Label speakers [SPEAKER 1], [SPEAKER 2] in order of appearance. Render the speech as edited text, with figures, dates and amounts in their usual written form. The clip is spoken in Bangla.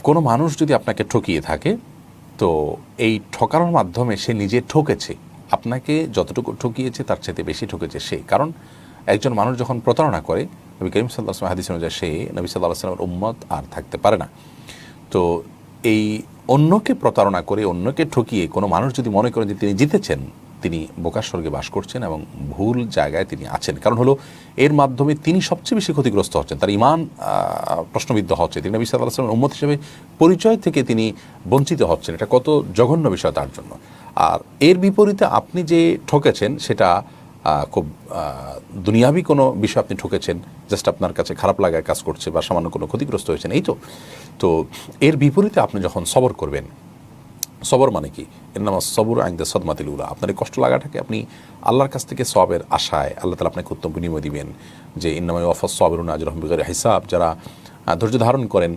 [SPEAKER 1] কোনো মানুষ যদি আপনাকে ঠকিয়ে থাকে, তো এই ঠকানোর মাধ্যমে সে নিজে ঠকেছে, আপনাকে যতটুকু ঠকিয়েছে তার চাইতে বেশি ঠকেছে সে। কারণ একজন মানুষ যখন প্রতারণা করে, নবী করিম সাল্লাল্লাহু আলাইহি ওয়াসাল্লাম হাদিস অনুযায়ী সে নবী সাল্লাল্লাহু আলাইহি ওয়াসাল্লামের উম্মত আর থাকতে পারে না। তো এই অন্যকে প্রতারণা করে, অন্যকে ঠকিয়ে কোনো মানুষ যদি মনে করেন যে তিনি জিতেছেন, তিনি বোকার স্বর্গে বাস করছেন এবং ভুল জায়গায় তিনি আছেন। কারণ হলো এর মাধ্যমে তিনি সবচেয়ে বেশি ক্ষতিগ্রস্ত হচ্ছেন, তার ঈমান প্রশ্নবিদ্ধ হচ্ছে, তিনি নবী সাল্লাল্লাহু আলাইহি ওয়াসাল্লামের উম্মত হিসেবে পরিচয় থেকে তিনি বঞ্চিত হচ্ছেন। এটা কত জঘন্য বিষয় তার জন্য। আর এর বিপরীতে আপনি যে ঠকেছেন সেটা খুব দুনিয়াবি কোনো বিষয় আপনি ঠকেছেন, জাস্ট আপনার কাছে খারাপ লাগায় কাজ করছে বা সামান্য কোনো ক্ষতিগ্রস্ত হয়েছেন, এই তো। তো এর বিপরীতে আপনি যখন সবর করবেন, সবর মানে কি? ইন্নামা সবুর ইনদা সাদমাতিল উলা, আপনার এই কষ্ট লাগাটাকে আপনি আল্লাহর কাছ থেকে সওয়াবের আশায়, আল্লাহ তাআলা আপনাকে উত্তম বিনিময় দিবেন, যে ইন্নামা ওয়াফাস সাবিরুনা আজরাহুম বিগাইরি হিসাব, যারা ধৈর্য ধারণ করেন